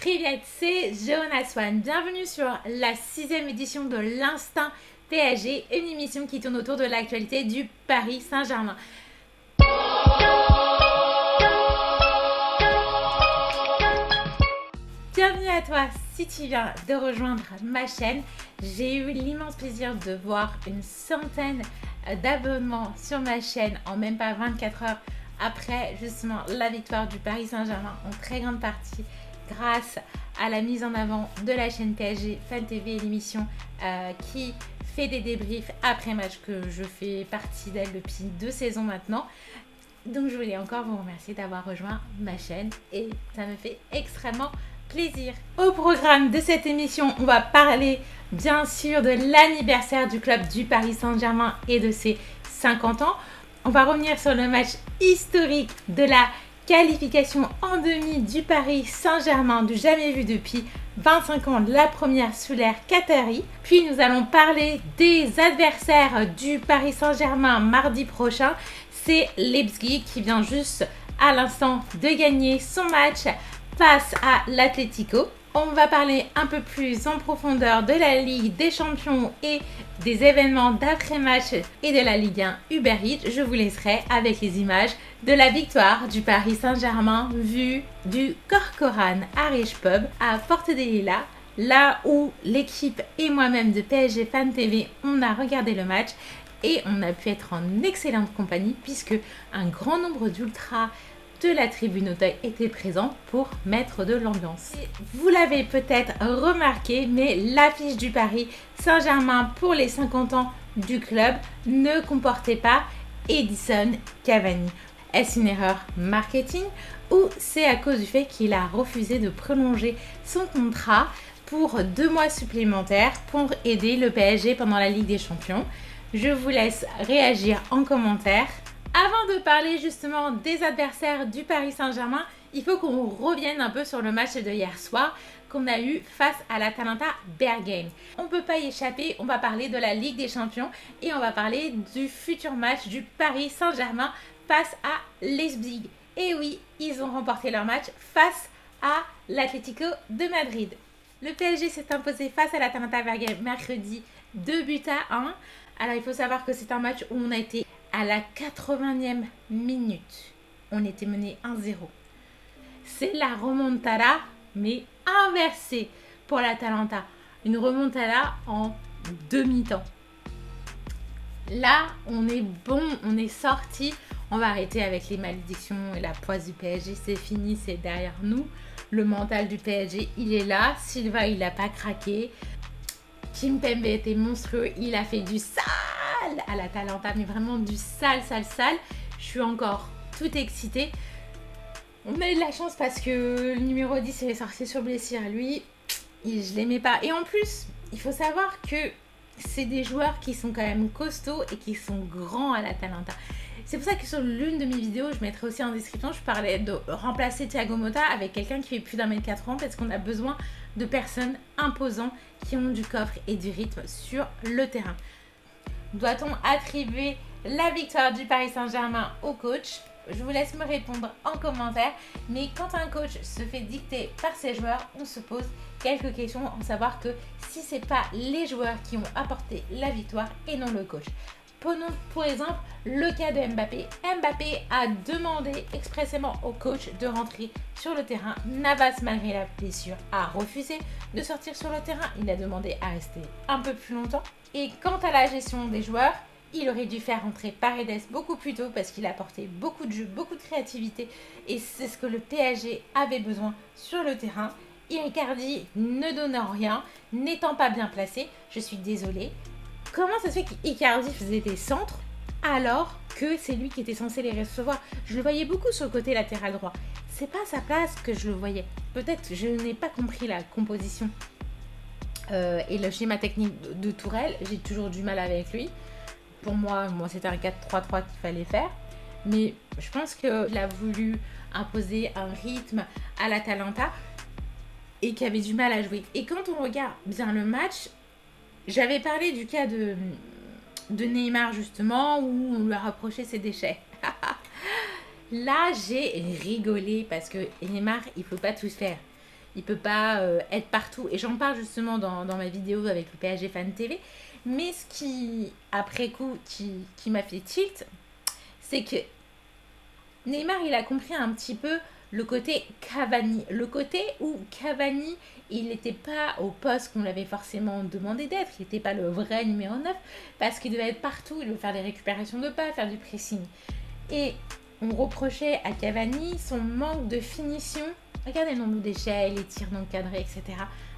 Privet, c'est Johanna Swan. Bienvenue sur la 6e édition de l'Instinct PSG, une émission qui tourne autour de l'actualité du Paris Saint-Germain. Bienvenue à toi si tu viens de rejoindre ma chaîne. J'ai eu l'immense plaisir de voir une centaine d'abonnements sur ma chaîne en même pas 24 heures après justement la victoire du Paris Saint-Germain, en très grande partie grâce à la mise en avant de la chaîne PSG Fan TV, l'émission qui fait des débriefs après match, que je fais partie d'elle depuis 2 saisons maintenant. Donc je voulais encore vous remercier d'avoir rejoint ma chaîne et ça me fait extrêmement plaisir. Au programme de cette émission, on va parler bien sûr de l'anniversaire du club du Paris Saint-Germain et de ses 50 ans. On va revenir sur le match historique de la qualification en demi du Paris Saint-Germain, du jamais vu depuis 25 ans, la première sous l'ère qatari. Puis nous allons parler des adversaires du Paris Saint-Germain mardi prochain. C'est Leipzig qui vient juste à l'instant de gagner son match face à l'Atlético. On va parler un peu plus en profondeur de la Ligue des Champions et des événements d'après-match et de la Ligue 1 Uber Eats. Je vous laisserai avec les images de la victoire du Paris Saint-Germain vue du Corcoran Irish Pub à Porte des Lilas, là où l'équipe et moi-même de PSG Fan TV, on a regardé le match et on a pu être en excellente compagnie puisque un grand nombre d'ultras de la tribune Auteuil était présent pour mettre de l'ambiance. Vous l'avez peut-être remarqué, mais l'affiche du Paris Saint-Germain pour les 50 ans du club ne comportait pas Edinson Cavani. Est-ce une erreur marketing ou c'est à cause du fait qu'il a refusé de prolonger son contrat pour 2 mois supplémentaires pour aider le PSG pendant la Ligue des Champions? Je vous laisse réagir en commentaire. Avant de parler justement des adversaires du Paris Saint-Germain, il faut qu'on revienne un peu sur le match de hier soir qu'on a eu face à l'Atalanta Bergame. On ne peut pas y échapper, on va parler de la Ligue des Champions et on va parler du futur match du Paris Saint-Germain face à Leipzig. Et oui, ils ont remporté leur match face à l'Atlético de Madrid. Le PSG s'est imposé face à l'Atalanta Bergame mercredi 2-1. Alors il faut savoir que c'est un match où on a été à la 80e minute. On était mené 1-0. C'est la remontada, mais inversée pour l'Atalanta. Une remontada en demi-temps. Là, on est bon, on est sorti. On va arrêter avec les malédictions et la poisse du PSG. C'est fini, c'est derrière nous. Le mental du PSG, il est là. Silva, il n'a pas craqué. Kimpembe était monstrueux. Il a fait du sale à l'Atalanta, mais vraiment du sale. Je suis encore toute excitée. On a eu de la chance parce que le numéro 10 est sorti sur blessure. Lui, je l'aimais pas. Et en plus, il faut savoir que c'est des joueurs qui sont quand même costauds et qui sont grands à l'Atalanta. C'est pour ça que sur l'une de mes vidéos, je mettrai aussi en description, je parlais de remplacer Thiago Motta avec quelqu'un qui fait plus d'1m80 parce qu'on a besoin de personnes imposantes qui ont du coffre et du rythme sur le terrain. Doit-on attribuer la victoire du Paris Saint-Germain au coach? Je vous laisse me répondre en commentaire. Mais quand un coach se fait dicter par ses joueurs, on se pose quelques questions, en savoir que si ce n'est pas les joueurs qui ont apporté la victoire et non le coach. Prenons pour exemple le cas de Mbappé. Mbappé a demandé expressément au coach de rentrer sur le terrain. Navas, malgré la blessure, a refusé de sortir sur le terrain. Il a demandé à rester un peu plus longtemps. Et quant à la gestion des joueurs, il aurait dû faire rentrer Paredes beaucoup plus tôt parce qu'il a apporté beaucoup de jeu, beaucoup de créativité. Et c'est ce que le PSG avait besoin sur le terrain. Icardi ne donnant rien, n'étant pas bien placé, je suis désolée. Comment ça se fait qu'Icardi faisait des centres alors que c'est lui qui était censé les recevoir? Je le voyais beaucoup sur le côté latéral droit. C'est pas à sa place que je le voyais. Peut-être que je n'ai pas compris la composition et le schéma technique de Tourelle. J'ai toujours du mal avec lui. Pour moi c'était un 4-3-3 qu'il fallait faire. Mais je pense qu'il a voulu imposer un rythme à l'Atalanta et qu'il avait du mal à jouer. Et quand on regarde bien le match, j'avais parlé du cas de Neymar justement, où on lui a reproché ses déchets. Là, j'ai rigolé parce que Neymar, il ne faut pas tout faire. il peut pas être partout. Et j'en parle justement dans ma vidéo avec le PSG Fan TV. Mais ce qui, après coup, qui m'a fait tilt, c'est que Neymar, il a compris un petit peu le côté Cavani. Le côté où Cavani, il n'était pas au poste qu'on l'avait forcément demandé d'être. Il n'était pas le vrai numéro 9 parce qu'il devait être partout. Il devait faire des récupérations de pas, faire du pressing. Et on reprochait à Cavani son manque de finition. Regardez le nombre de déchets, les tirs non cadrés, etc.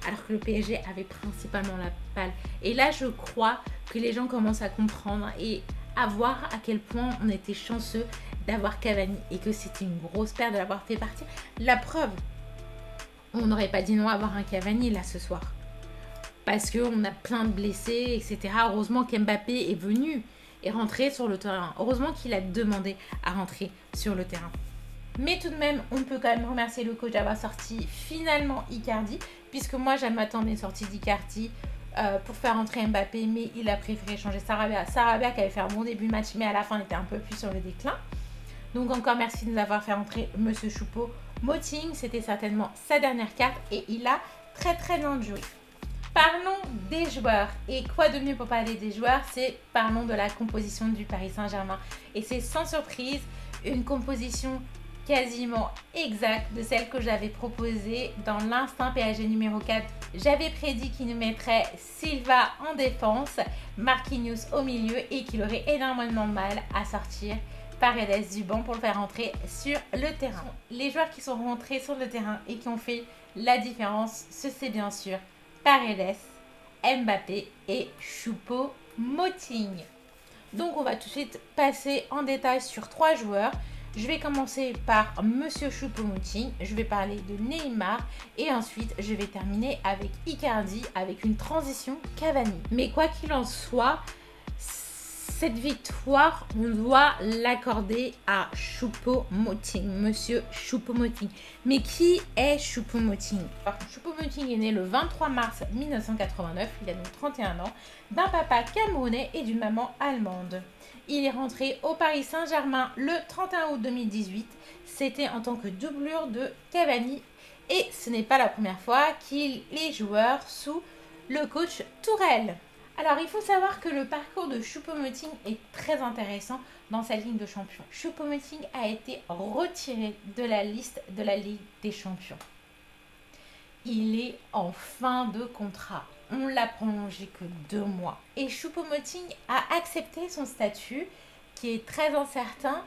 Alors que le PSG avait principalement la balle. Et là, je crois que les gens commencent à comprendre et à voir à quel point on était chanceux d'avoir Cavani et que c'était une grosse perte de l'avoir fait partir. La preuve, on n'aurait pas dit non à avoir un Cavani là ce soir. Parce qu'on a plein de blessés, etc. Heureusement qu'Mbappé est venu et rentré sur le terrain. Heureusement qu'il a demandé à rentrer sur le terrain. Mais tout de même, on peut quand même remercier le coach d'avoir sorti finalement Icardi, puisque moi, je m'attendais à une sortie d'Icardi pour faire entrer Mbappé, mais il a préféré changer Sarabia. Sarabia qui avait fait un bon début de match, mais à la fin, il était un peu plus sur le déclin. Donc encore merci de nous avoir fait entrer Monsieur Choupo-Moting. C'était certainement sa dernière carte et il a très très bien joué. Parlons des joueurs. Et quoi de mieux pour parler des joueurs, c'est parlons de la composition du Paris Saint-Germain. Et c'est sans surprise une composition quasiment exacte de celle que j'avais proposée dans l'instinct PSG numéro 4. J'avais prédit qu'il nous mettrait Silva en défense, Marquinhos au milieu et qu'il aurait énormément de mal à sortir Paredes du banc pour le faire rentrer sur le terrain. Les joueurs qui sont rentrés sur le terrain et qui ont fait la différence, c'est bien sûr Paredes, Mbappé et Choupo-Moting. Donc on va tout de suite passer en détail sur 3 joueurs. Je vais commencer par Monsieur Choupo-Moting, je vais parler de Neymar et ensuite je vais terminer avec Icardi avec une transition Cavani. Mais quoi qu'il en soit, cette victoire, on doit l'accorder à Choupo-Moting, Monsieur Choupo-Moting. Mais qui est Choupo-Moting? Choupo-Moting est né le 23 mars 1989, il a donc 31 ans, d'un papa camerounais et d'une maman allemande. Il est rentré au Paris Saint-Germain le 31 août 2018. C'était en tant que doublure de Cavani. Et ce n'est pas la première fois qu'il est joueur sous le coach Tourelle. Alors, il faut savoir que le parcours de Choupo-Moting est très intéressant dans sa Ligue de Champions. Choupo-Moting a été retiré de la liste de la Ligue des Champions. Il est en fin de contrat. On l'a prolongé que 2 mois. Et Choupo-Moting a accepté son statut, qui est très incertain,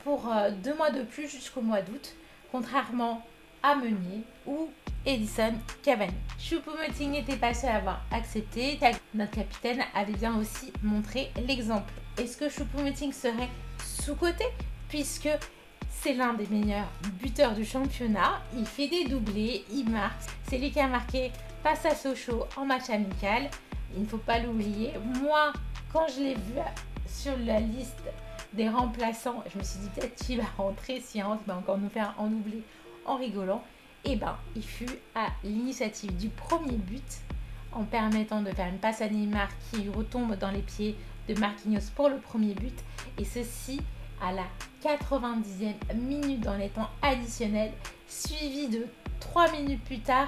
pour 2 mois de plus jusqu'au mois d'août, contrairement à Meunier ou Edinson Cavani. Choupo-Moting n'était pas seul à avoir accepté. Notre capitaine avait bien aussi montré l'exemple. Est-ce que Choupo-Moting serait sous-coté? Puisque c'est l'un des meilleurs buteurs du championnat. Il fait des doublés, il marque. C'est lui qui a marqué face à Sochaux en match amical. Il ne faut pas l'oublier. Moi, quand je l'ai vu sur la liste des remplaçants, je me suis dit peut-être qu'il va rentrer, si il rentre, il va encore nous faire en doublé en rigolant. Et ben, il fut à l'initiative du premier but en permettant de faire une passe à Neymar qui retombe dans les pieds de Marquinhos pour le premier but. Et ceci à la 90e minute dans les temps additionnels, suivi de 3 minutes plus tard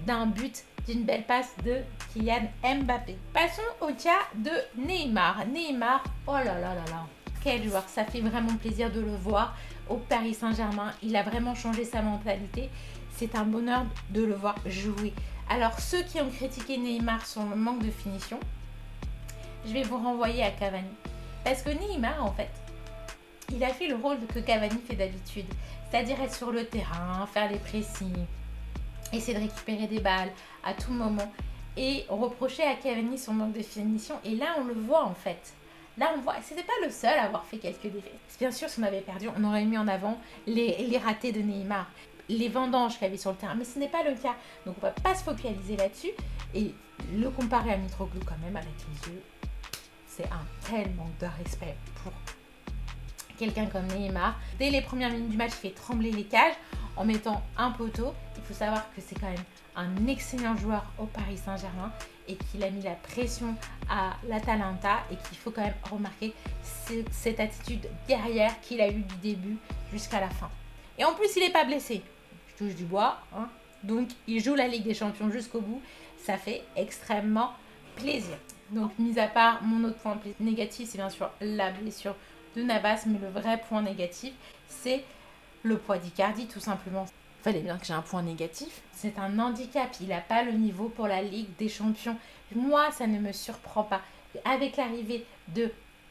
d'un but d'une belle passe de Kylian Mbappé. Passons au cas de Neymar. Neymar, oh là là là là, quel joueur, ça fait vraiment plaisir de le voir au Paris Saint-Germain. Il a vraiment changé sa mentalité. C'est un bonheur de le voir jouer. Alors ceux qui ont critiqué Neymar sur le manque de finition, je vais vous renvoyer à Cavani. Parce que Neymar, en fait, il a fait le rôle que Cavani fait d'habitude. C'est-à-dire être sur le terrain, faire les pressings, essayer de récupérer des balles à tout moment. Et reprocher à Cavani son manque de finition. Et là, on le voit en fait. Là, on voit, c'était pas le seul à avoir fait quelques défaites. Bien sûr, si on avait perdu, on aurait mis en avant les ratés de Neymar, les vendanges qu'il y avait sur le terrain. Mais ce n'est pas le cas. Donc, on ne va pas se focaliser là-dessus. Et le comparer à Mitroglou quand même avec les yeux, c'est un tel manque de respect pour quelqu'un comme Neymar. Dès les premières minutes du match, il fait trembler les cages en mettant un poteau. Il faut savoir que c'est quand même un excellent joueur au Paris Saint-Germain et qu'il a mis la pression à l'Atalanta et qu'il faut quand même remarquer cette attitude guerrière qu'il a eue du début jusqu'à la fin. Et en plus, il n'est pas blessé. Je touche du bois, hein. Donc, il joue la Ligue des Champions jusqu'au bout. Ça fait extrêmement plaisir. Donc, mis à part mon autre point négatif, c'est bien sûr la blessure de Navas. Mais le vrai point négatif, c'est le poids d'Icardi, tout simplement. Il fallait bien que j'ai un point négatif. C'est un handicap. Il n'a pas le niveau pour la Ligue des Champions. Moi, ça ne me surprend pas. Avec l'arrivée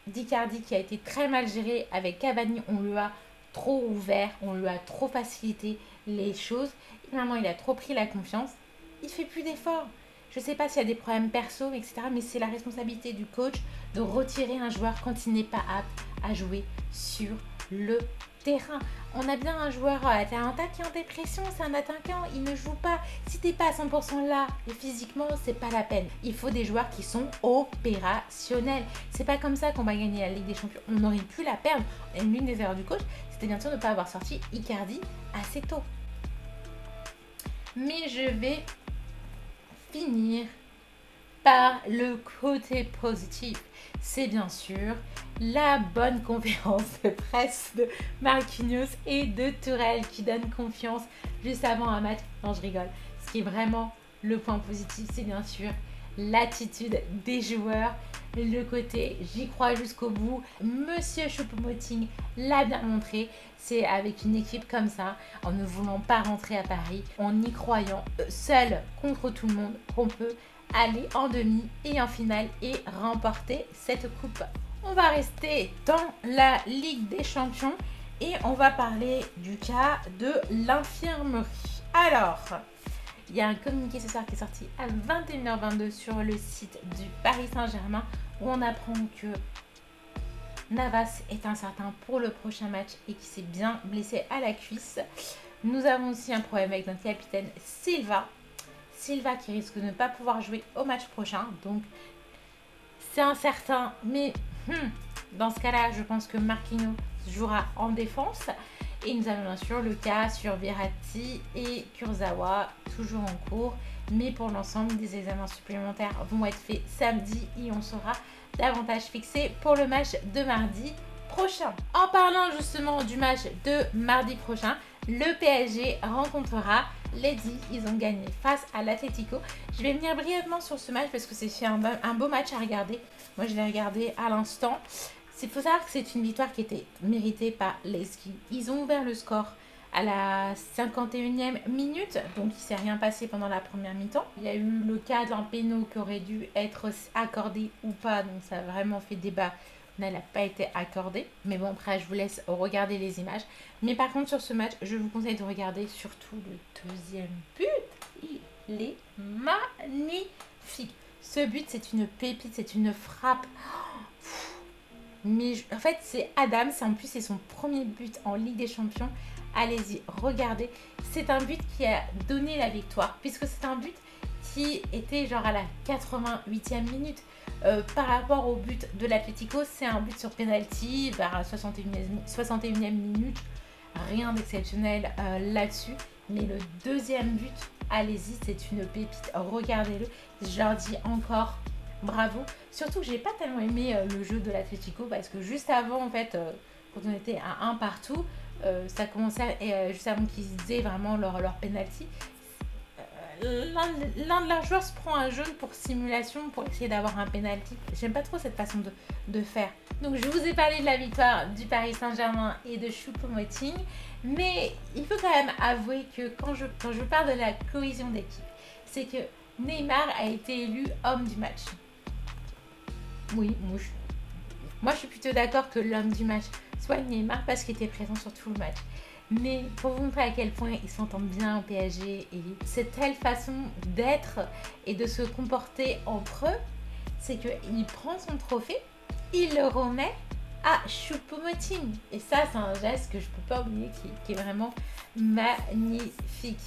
d'Icardi qui a été très mal géré avec Cavani, on lui a trop ouvert, on lui a trop facilité les choses. Finalement, il a trop pris la confiance. Il fait plus d'efforts. Je ne sais pas s'il y a des problèmes perso, etc. Mais c'est la responsabilité du coach de retirer un joueur quand il n'est pas apte à jouer sur le terrain. On a bien un joueur, t'as un attaquant qui est en dépression, c'est un attaquant, il ne joue pas. Si t'es pas à 100% là, et physiquement, c'est pas la peine. Il faut des joueurs qui sont opérationnels. C'est pas comme ça qu'on va gagner la Ligue des Champions. On aurait pu la perdre. Et l'une des erreurs du coach, c'était bien sûr de ne pas avoir sorti Icardi assez tôt. Mais je vais finir par le côté positif. C'est bien sûr la bonne conférence de presse de Marquinhos et de Tourelle qui donnent confiance juste avant un match. Non, je rigole. Ce qui est vraiment le point positif, c'est bien sûr l'attitude des joueurs, le côté j'y crois jusqu'au bout. Monsieur Choupo-Moting l'a bien montré. C'est avec une équipe comme ça, en ne voulant pas rentrer à Paris, en y croyant seul contre tout le monde, qu'on peut aller en demi et en finale et remporter cette coupe. On va rester dans la Ligue des Champions et on va parler du cas de l'infirmerie. Alors, il y a un communiqué ce soir qui est sorti à 21h22 sur le site du Paris Saint-Germain où on apprend que Navas est incertain pour le prochain match et qui s'est bien blessé à la cuisse. Nous avons aussi un problème avec notre capitaine Silva qui risque de ne pas pouvoir jouer au match prochain. Donc, c'est incertain. Mais dans ce cas-là, je pense que Marquinhos jouera en défense. Et nous avons bien sûr le cas sur Verratti et Kurzawa, toujours en cours. Mais pour l'ensemble, des examens supplémentaires vont être faits samedi et on sera davantage fixé pour le match de mardi prochain. En parlant justement du match de mardi prochain, le PSG rencontrera Lady. Ils ont gagné face à l'Atlético. Je vais venir brièvement sur ce match parce que c'est un beau match à regarder. Moi, je l'ai regardé à l'instant. Il faut savoir que c'est une victoire qui était méritée par Leski. Ils ont ouvert le score à la 51e minute, donc il ne s'est rien passé pendant la première mi-temps. Il y a eu le cas d'un péno qui aurait dû être accordé ou pas, donc ça a vraiment fait débat. Elle n'a pas été accordée. Mais bon, après, je vous laisse regarder les images. Mais par contre, sur ce match, je vous conseille de regarder surtout le deuxième but. Il est magnifique. Ce but, c'est une pépite, c'est une frappe. Mais en fait, c'est Adam. En plus, c'est son premier but en Ligue des Champions. Allez-y, regardez. C'est un but qui a donné la victoire. Puisque c'est un but qui était genre à la 88e minute. Par rapport au but de l'Atlético, c'est un but sur penalty vers la 61e minute. Rien d'exceptionnel là-dessus. Mais le deuxième but, allez-y, c'est une pépite. Regardez-le. Je leur dis encore bravo. Surtout que j'ai pas tellement aimé le jeu de l'Atlético parce que juste avant, en fait, quand on était à 1 partout, ça commençait juste avant qu'ils aient vraiment leur penalty. L'un de leurs joueurs se prend un jaune pour simulation pour essayer d'avoir un penalty. J'aime pas trop cette façon de faire. Donc je vous ai parlé de la victoire du Paris Saint-Germain et de Choupo-Moting, mais il faut quand même avouer que quand je parle de la cohésion d'équipe, c'est que Neymar a été élu homme du match. Oui, moi je suis plutôt d'accord que l'homme du match soit Neymar parce qu'il était présent sur tout le match. Mais pour vous montrer à quel point ils s'entendent bien au PSG et cette telle façon d'être et de se comporter entre eux, c'est qu'il prend son trophée, il le remet à Choupo-Moting. Et ça, c'est un geste que je ne peux pas oublier qui est vraiment magnifique.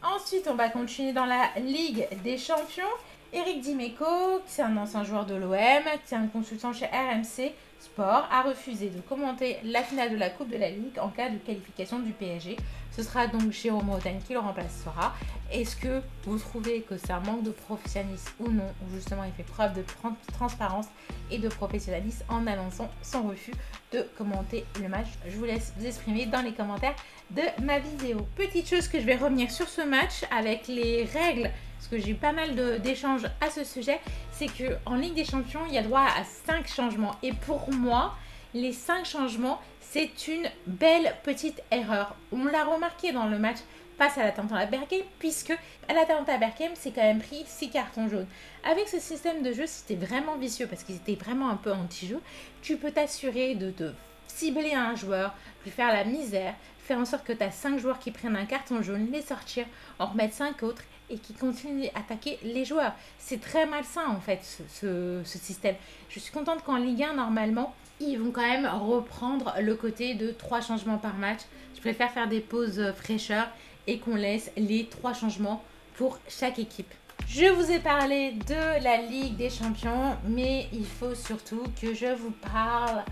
Ensuite, on va continuer dans la Ligue des Champions. Eric Dimeco, qui est un ancien joueur de l'OM, qui est un consultant chez RMC, Sport a refusé de commenter la finale de la Coupe de la Ligue en cas de qualification du PSG. Ce sera donc Jérôme Rotten qui le remplacera. Est-ce que vous trouvez que c'est un manque de professionnalisme ou non, ou justement il fait preuve de transparence et de professionnalisme en annonçant son refus de commenter le match? Je vous laisse vous exprimer dans les commentaires de ma vidéo. Petite chose que je vais revenir sur ce match avec les règles, parce que j'ai eu pas mal d'échanges à ce sujet, c'est qu'en Ligue des Champions, il y a droit à 5 changements. Et pour moi, les 5 changements, c'est une belle petite erreur. On l'a remarqué dans le match face à l'Atalanta Bergame, puisque à l'Atalanta Bergame, c'est quand même pris 6 cartons jaunes. Avec ce système de jeu, c'était vraiment vicieux, parce qu'ils étaient vraiment un peu anti-jeu, tu peux t'assurer de te cibler un joueur, lui faire la misère, faire en sorte que tu as 5 joueurs qui prennent un carton jaune, les sortir, en remettre 5 autres et qui continuent d'attaquer les joueurs. C'est très malsain en fait ce système. Je suis contente qu'en Ligue 1, normalement, ils vont quand même reprendre le côté de 3 changements par match. Je préfère faire des pauses fraîcheur et qu'on laisse les 3 changements pour chaque équipe. Je vous ai parlé de la Ligue des Champions, mais il faut surtout que je vous parle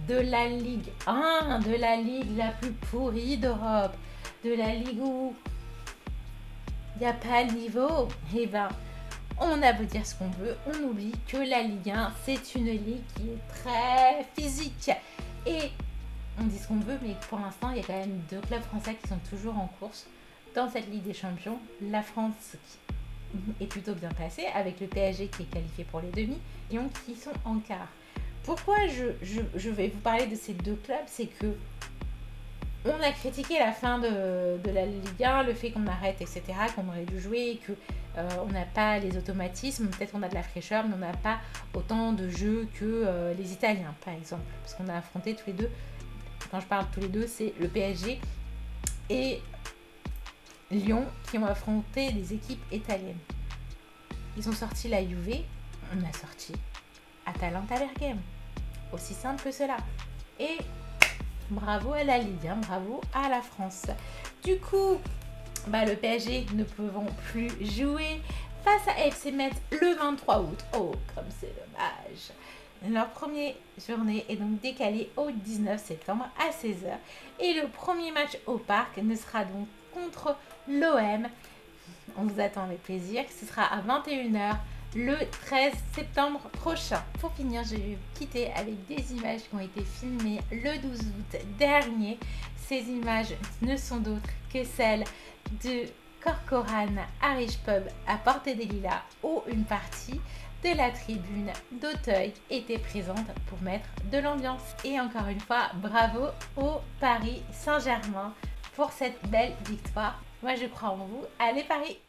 de la Ligue 1, de la Ligue la plus pourrie d'Europe, de la Ligue où il n'y a pas le niveau. Et ben, on a beau dire ce qu'on veut, on oublie que la Ligue 1, c'est une ligue qui est très physique. Et on dit ce qu'on veut, mais pour l'instant, il y a quand même 2 clubs français qui sont toujours en course dans cette Ligue des Champions. La France qui est plutôt bien placée, avec le PSG qui est qualifié pour les demi, et Lyon qui sont en quart. Pourquoi je vais vous parler de ces 2 clubs, c'est que on a critiqué la fin de la Ligue 1, le fait qu'on arrête, etc., qu'on aurait dû jouer, qu'on n'a pas les automatismes, peut-être on a de la fraîcheur, mais on n'a pas autant de jeux que les Italiens, par exemple. Parce qu'on a affronté tous les deux, quand je parle tous les deux, c'est le PSG et Lyon qui ont affronté des équipes italiennes. Ils ont sorti la Juve, on a sorti Atalanta Bergame. Aussi simple que cela. Et bravo à la Ligue 1, bravo à la France. Du coup, le PSG ne pouvant plus jouer face à FC Metz le 23 août. Oh, comme c'est dommage. Leur première journée est donc décalée au 19 septembre à 16h. Et le premier match au parc ne sera donc contre l'OM. On vous attend avec plaisir. Ce sera à 21h. Le 13 septembre prochain. Pour finir, je vais vous quitter avec des images qui ont été filmées le 12 août dernier. Ces images ne sont d'autres que celles de Corcoran Irish Pub à Porte des Lilas, où une partie de la tribune d'Auteuil était présente pour mettre de l'ambiance. Et encore une fois, bravo au Paris Saint-Germain pour cette belle victoire. Moi, je crois en vous. Allez Paris!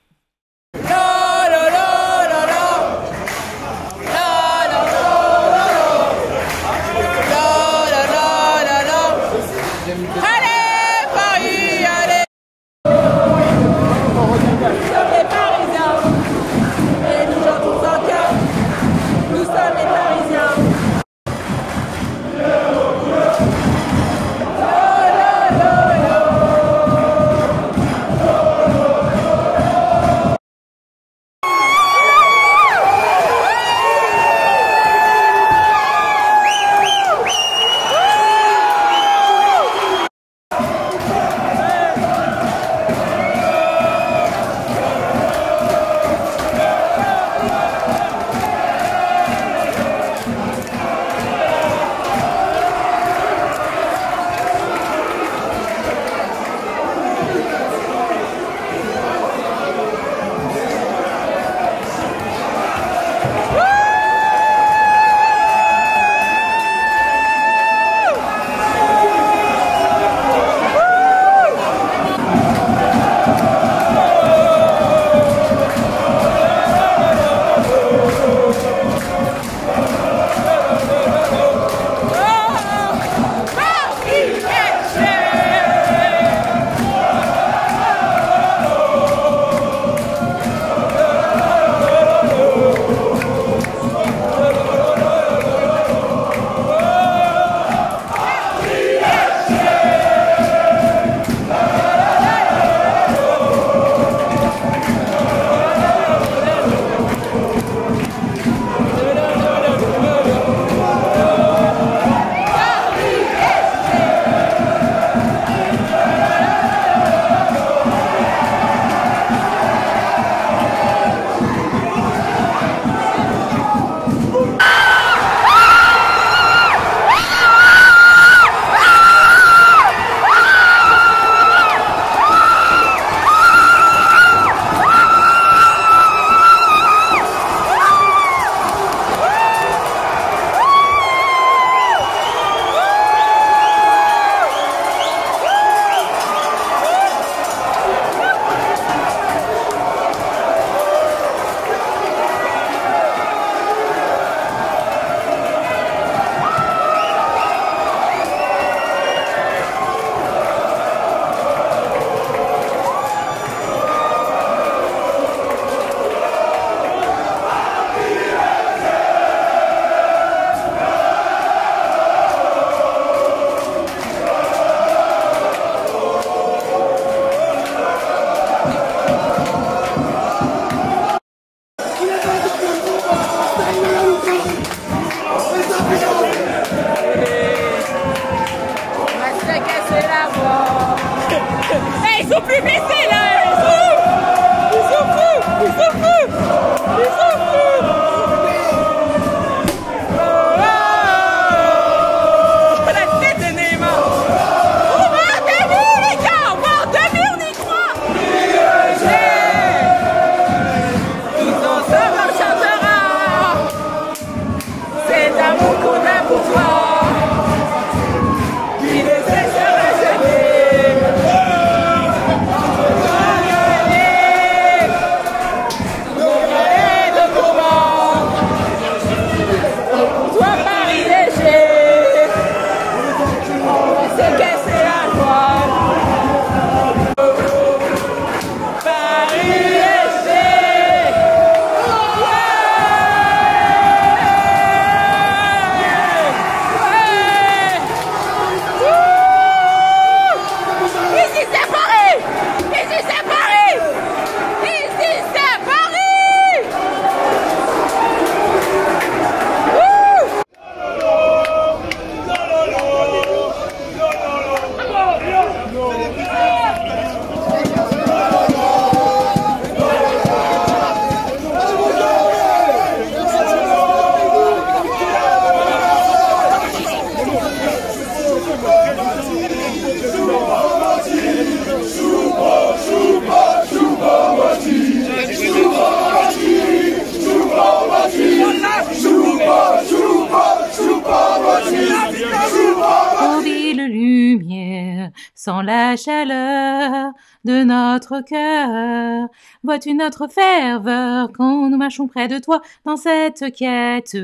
sans la chaleur de notre cœur. Vois-tu notre ferveur quand nous marchons près de toi dans cette quête?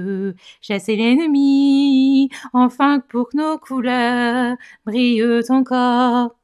Chasser l'ennemi, enfin pour que nos couleurs brillent encore.